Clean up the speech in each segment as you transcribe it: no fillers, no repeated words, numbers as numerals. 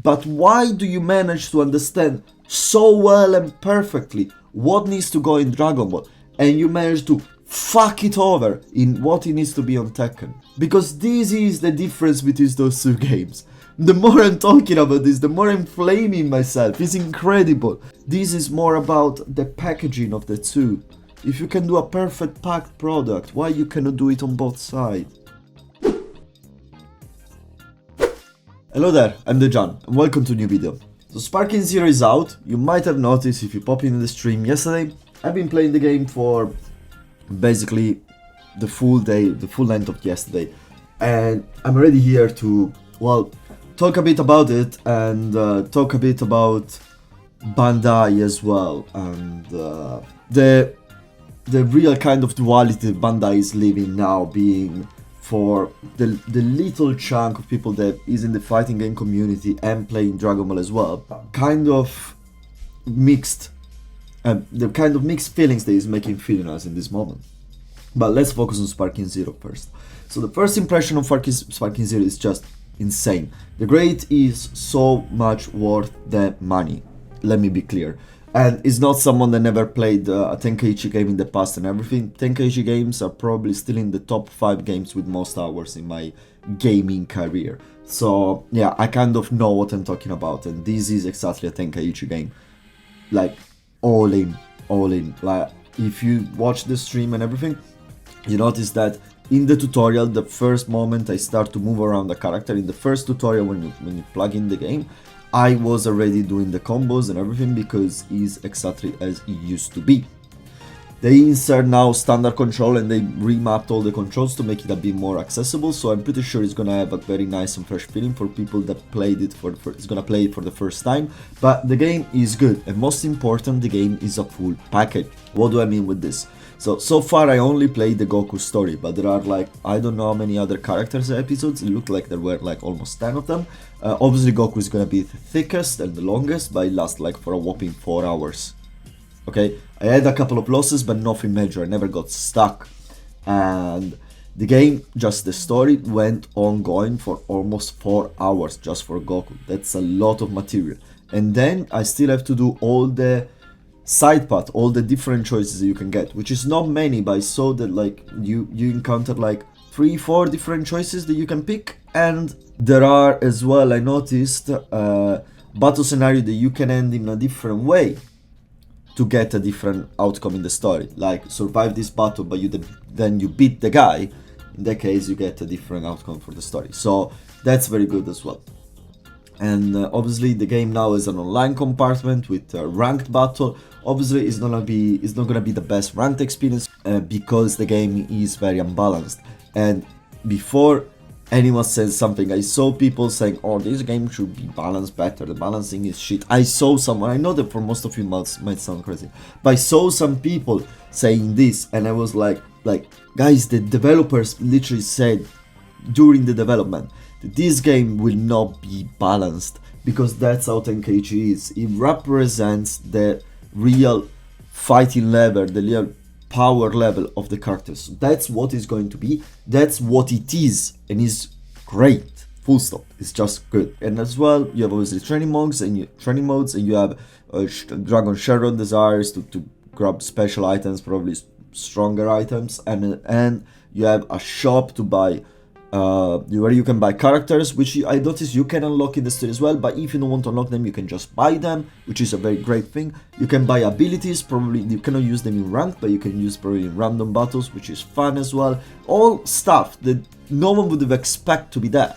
But why do you manage to understand so well and perfectly what needs to go in Dragon Ball, and you manage to fuck it over in what it needs to be on Tekken? Because this is the difference between those two games. The more I'm talking about this, the more I'm flaming myself. It's incredible. This is more about the packaging of the two. If you can do a perfect packed product, why you cannot do it on both sides? Hello there, I'm Dejan, and welcome to a new video. So Sparking Zero is out. You might have noticed if you pop in the stream yesterday. I've been playing the game for basically the full day, the full length of yesterday. And I'm already here to, well, talk a bit about it and talk a bit about Bandai as well. And the real kind of duality Bandai is living now, being for the little chunk of people that is in the fighting game community and playing Dragon Ball as well, kind of mixed, the kind of mixed feelings that is making feeling us in this moment. But let's focus on Sparking Zero first. So the first impression of Sparking Zero is just insane. The grade is so much worth the money, let me be clear. And it's not someone that never played a Tenkaichi game in the past and everything. Tenkaichi games are probably still in the top 5 games with most hours in my gaming career. So yeah, I kind of know what I'm talking about, and this is exactly a Tenkaichi game. Like, all in. Like, if you watch the stream and everything, you notice that in the tutorial, the first moment I start to move around the character, in the first tutorial when you plug in the game, I was already doing the combos and everything because it's exactly as it used to be. They insert now standard control and they remapped all the controls to make it a bit more accessible, so I'm pretty sure it's gonna have a very nice and fresh feeling for people that played it it's gonna play it for the first time. But the game is good, and most important, the game is a full package. What do I mean with this? So far I only played the Goku story, but there are like, I don't know how many other characters episodes. It looked like there were like almost 10 of them. Obviously Goku is gonna be the thickest and the longest, but it lasts like for a whopping 4 hours. Okay, I had a couple of losses, but nothing major. I never got stuck. And the game, just the story, went ongoing for almost 4 hours just for Goku. That's a lot of material. And then I still have to do all the side path, all the different choices that you can get, which is not many, but I saw that like you encounter like 3-4 different choices that you can pick. And there are as well, I noticed, battle scenario that you can end in a different way to get a different outcome in the story. Like, survive this battle, but then you beat the guy. In that case, you get a different outcome for the story. So that's very good as well. And obviously the game now is an online compartment with a ranked battle. Obviously it's not gonna be the best ranked experience because the game is very unbalanced. And before anyone says something, I saw people saying, oh, this game should be balanced better, the balancing is shit. I saw someone, I know that for most of you might sound crazy, but I saw some people saying this, and I was like guys, the developers literally said during the development that this game will not be balanced, because that's how Tenkaichi is. It represents the real fighting level, the real power level of the characters. So that's what it's going to be, that's what it is, and it's great, full stop. It's just good. And as well, you have obviously training modes and you have Dragon Shadow desires to grab special items, probably stronger items, and you have a shop to buy where you can buy characters, which I noticed you can unlock in the story as well, but if you don't want to unlock them, you can just buy them, which is a very great thing. You can buy abilities, probably you cannot use them in ranked, but you can use probably in random battles, which is fun as well. All stuff that no one would have expected to be there,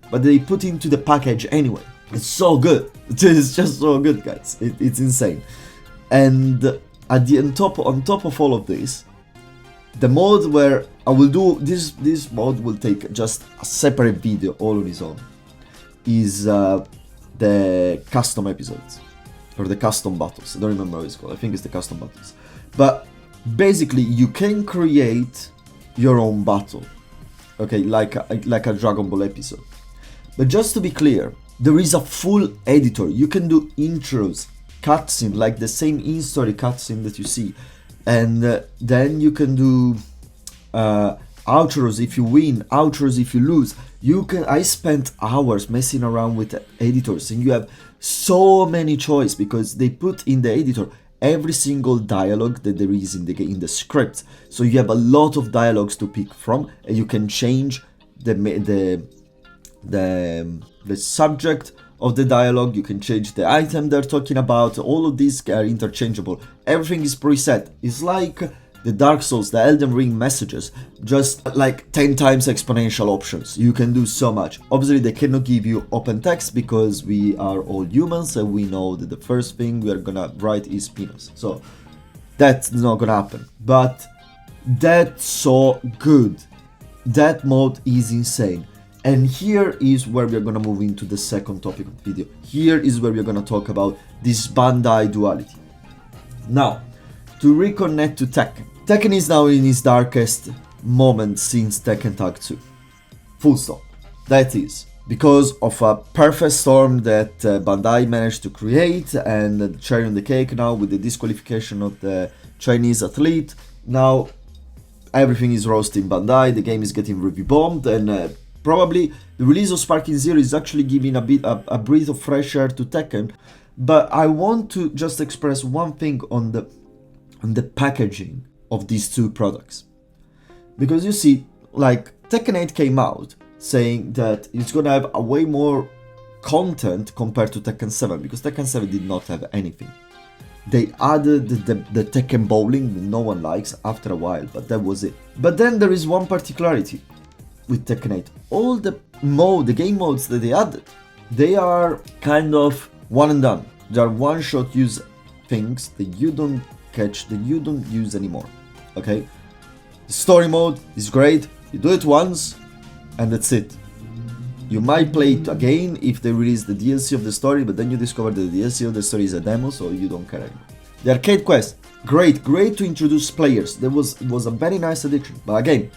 but they put into the package anyway. It's so good. It's just so good, guys. It's insane. And on top of all of this, the mode where I will do this mode will take just a separate video all on its own, is the custom episodes or the custom battles. I don't remember how it's called. I think it's the custom battles. But basically, you can create your own battle, okay, like a Dragon Ball episode. But just to be clear, there is a full editor. You can do intros, cutscene, like the same in-story cutscene that you see. And then you can do outros if you win, outros if you lose. I spent hours messing around with editors, and you have so many choice because they put in the editor every single dialogue that there is in the script. So you have a lot of dialogues to pick from, and you can change the subject of the dialogue, you can change the item they're talking about. All of these are interchangeable. Everything is preset. It's like the Dark Souls, the Elden Ring messages, just like 10 times exponential options. You can do so much. Obviously they cannot give you open text because we are all humans and we know that the first thing we are gonna write is penis. So that's not gonna happen. But that's so good. That mode is insane. And here is where we're gonna move into the second topic of the video. Here is where we're gonna talk about this Bandai duality. Now, to reconnect to Tekken. Tekken is now in its darkest moment since Tekken Tag 2. Full stop. That is because of a perfect storm that Bandai managed to create, and the cherry on the cake now with the disqualification of the Chinese athlete. Now everything is roasting Bandai, the game is getting review bombed, and probably the release of Sparking Zero is actually giving a breath of fresh air to Tekken. But I want to just express one thing on the packaging of these two products. Because you see, like, Tekken 8 came out saying that it's gonna have a way more content compared to Tekken 7, because Tekken 7 did not have anything. They added the Tekken bowling that no one likes after a while, but that was it. But then there is one particularity with Tekken 8. All the game modes that they added, they are kind of one and done. They are one-shot use things that you don't catch, that you don't use anymore. Okay? The story mode is great, you do it once, and that's it. You might play it again if they release the DLC of the story, but then you discover that the DLC of the story is a demo, so you don't care anymore. The arcade quest, great to introduce players. That was a very nice addition, but again,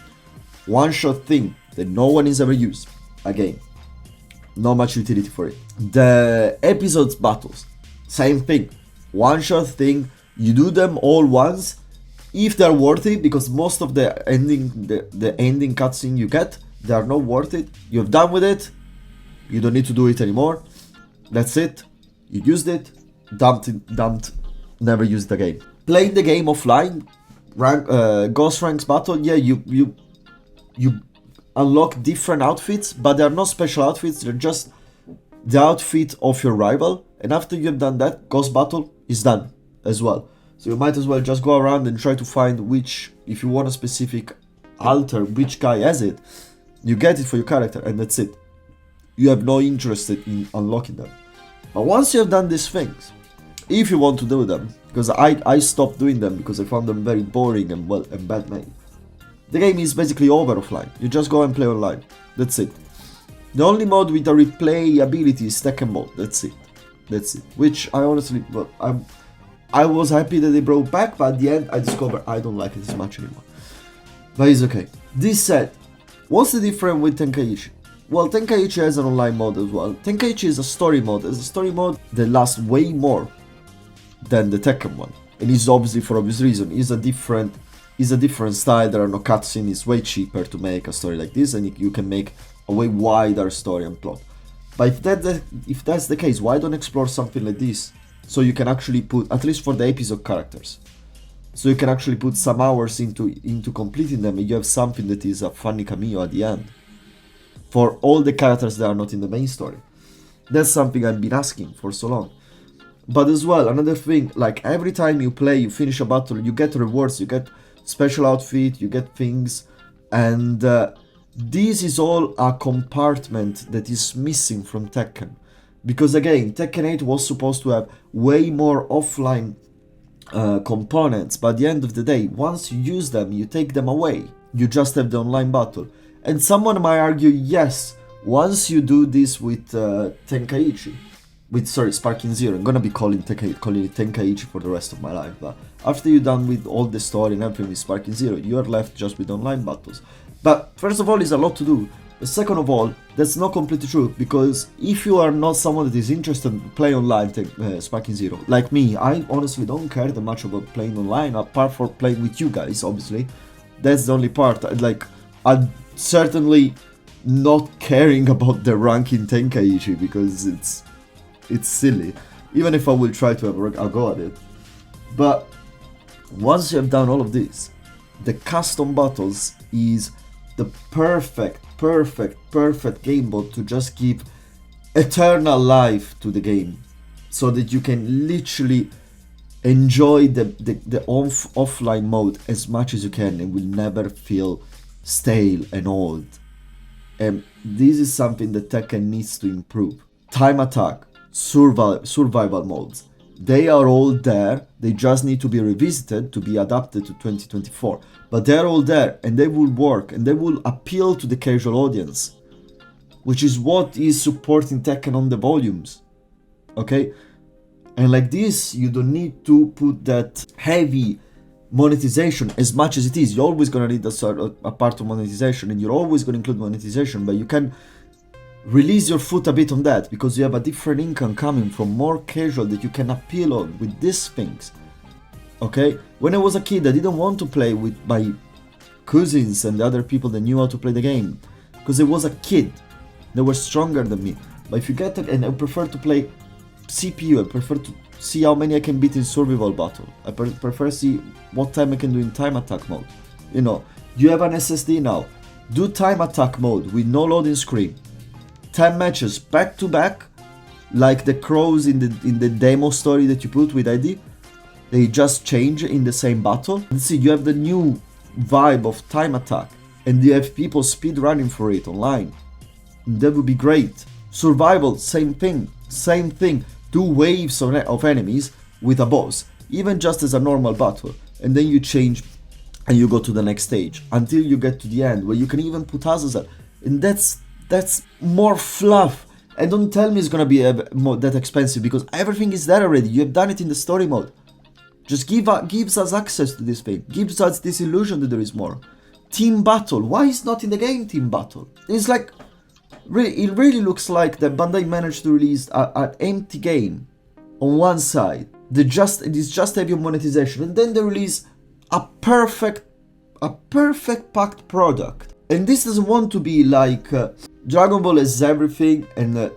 one-shot thing that no one has ever used. Again, not much utility for it. The episodes battles, same thing. One-shot thing, you do them all once, if they're worth it, because most of the ending cutscene you get, they are not worth it. You're done with it, you don't need to do it anymore. That's it. You used it, dumped, never used it again. Playing the game offline, Ghost Ranks battle, yeah, you unlock different outfits, but they're not special outfits, they're just the outfit of your rival. And after you've done that, Ghost Battle is done as well. So you might as well just go around and try to find which, if you want a specific altar, which guy has it, you get it for your character, and that's it. You have no interest in unlocking them. But once you have done these things, if you want to do them, because I stopped doing them because I found them very boring and bad made. The game is basically over offline. You just go and play online. That's it. The only mode with a replayability is Tekken mode. That's it. Which I honestly, I was happy that they brought back, but at the end I discovered I don't like it as much anymore. But it's okay. This said, what's the difference with Tenkaichi? Well, Tenkaichi has an online mode as well. Tenkaichi is a story mode. It's a story mode that lasts way more than the Tekken one. And it's obviously for obvious reason. It's a different style, there are no cutscenes, it's way cheaper to make a story like this, and you can make a way wider story and plot. But if that's the case, why don't explore something like this? So you can actually put, at least for the episode characters, so you can actually put some hours into completing them, and you have something that is a funny cameo at the end. For all the characters that are not in the main story. That's something I've been asking for so long. But as well, another thing, like every time you play, you finish a battle, you get rewards, you get special outfit, you get things, and this is all a compartment that is missing from Tekken. Because again, Tekken 8 was supposed to have way more offline components, but at the end of the day, once you use them, you take them away. You just have the online battle. And someone might argue, yes, once you do this with Tenkaichi, Sparking Zero, I'm gonna be calling it Tenkaichi for the rest of my life, but after you're done with all the story and everything with Sparking Zero, you are left just with online battles. But first of all, it's a lot to do. But second of all, that's not completely true, because if you are not someone that is interested in playing online, Sparking Zero, like me, I honestly don't care that much about playing online, apart from playing with you guys, obviously. That's the only part. Like, I'm certainly not caring about the rank in Tenkaichi because it's silly. Even if I will try to have a rank, I'll go at it. But once you have done all of this, the custom battles is the perfect game mode to just give eternal life to the game, so that you can literally enjoy the offline mode as much as you can and will never feel stale and old. And this is something that Tekken needs to improve. Time attack, survival modes, they are all there, they just need to be revisited to be adapted to 2024. But they're all there and they will work and they will appeal to the casual audience, which is what is supporting Tekken on the volumes. Okay? And like this, you don't need to put that heavy monetization as much as it is. You're always gonna need a part of monetization, and you're always gonna include monetization, but you can release your foot a bit on that because you have a different income coming from more casual that you can appeal on with these things. Okay? When I was a kid, I didn't want to play with my cousins and the other people that knew how to play the game because I was a kid. They were stronger than me. But if you get and I prefer to play CPU, I prefer to see how many I can beat in survival battle. I prefer to see what time I can do in time attack mode. You know, you have an SSD now. Do time attack mode with no loading screen. 10 matches back to back, like the crows in the demo story that you put with ID. They just change in the same battle. And see, you have the new vibe of time attack, and you have people speed running for it online. And that would be great. Survival, same thing. Do waves of enemies with a boss, even just as a normal battle, and then you change and you go to the next stage until you get to the end where you can even put Azazel, and that's more fluff. And don't tell me it's gonna be that expensive because everything is there already. You have done it in the story mode. Just gives us access to this thing, gives us this illusion that there is more. Team battle, why is not in the game team battle? It's like, it really looks like that Bandai managed to release an empty game on one side. It is just heavy on monetization, and then they release a perfect packed product. And this doesn't want to be like Dragon Ball has everything and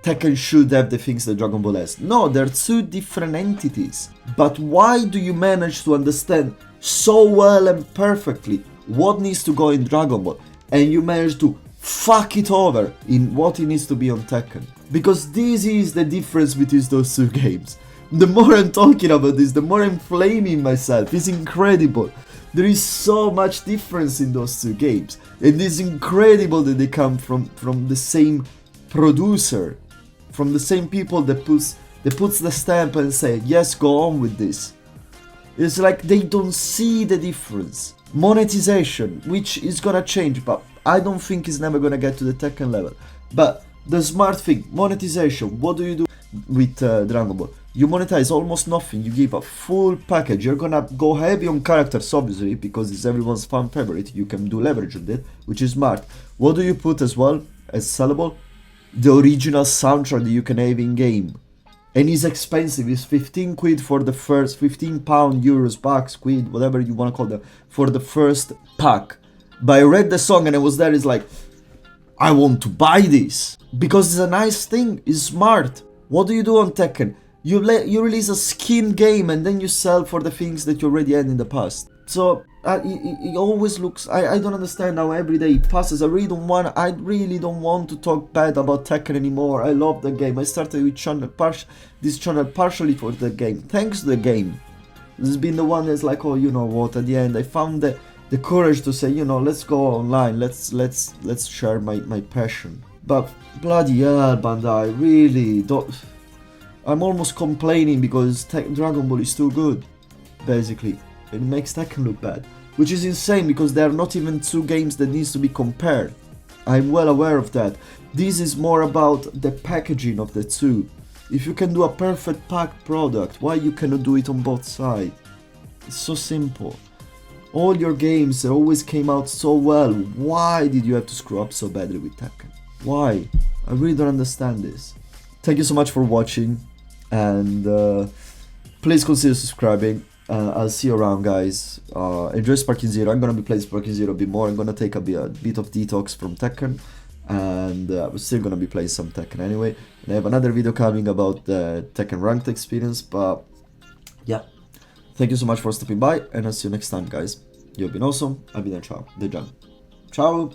Tekken should have the things that Dragon Ball has. No, they're two different entities. But why do you manage to understand so well and perfectly what needs to go in Dragon Ball, and you manage to fuck it over in what it needs to be on Tekken? Because this is the difference between those two games. The more I'm talking about this, the more I'm flaming myself. It's incredible. There is so much difference in those two games. And it's incredible that they come from the same producer, from the same people that puts the stamp and say, yes, go on with this. It's like they don't see the difference. Monetization, which is gonna change, but I don't think it's never gonna get to the Tekken level. But the smart thing, monetization, what do you do with Dragon Ball? You monetize almost nothing, you give a full package. You're gonna go heavy on characters, obviously, because it's everyone's fan favorite. You can do leverage on it, which is smart. What do you put as well as sellable? The original soundtrack that you can have in game. And it's expensive, it's 15 quid for the first, 15 pound, euros, bucks, quid, whatever you wanna call them, for the first pack. But I read the song and I was there, it's like, I want to buy this. Because it's a nice thing, it's smart. What do you do on Tekken? You release a skin game and then you sell for the things that you already had in the past. So it always looks, I don't understand how every day it passes. I really don't want to talk bad about Tekken anymore. I love the game. I started with this channel partially for the game. Thanks to the game. This has been the one that's like, oh, you know what, at the end I found the courage to say, you know, let's go online, let's share my passion. But bloody hell, Bandai, really don't. I'm almost complaining because Dragon Ball is too good, basically. It makes Tekken look bad, which is insane because they are not even two games that needs to be compared. I'm well aware of that. This is more about the packaging of the two. If you can do a perfect packed product, why you cannot do it on both sides? It's so simple. All your games always came out so well. Why did you have to screw up so badly with Tekken? Why? I really don't understand this. Thank you so much for watching, and please consider subscribing. I'll see you around, guys. Enjoy Sparking Zero. I'm gonna be playing Sparking Zero a bit more. I'm gonna take a bit of detox from Tekken, and we're still gonna be playing some Tekken anyway. And I have another video coming about the Tekken ranked experience. But yeah, thank you so much for stopping by, and I'll see you next time, guys. You've been awesome. I've been Dejan. Ciao.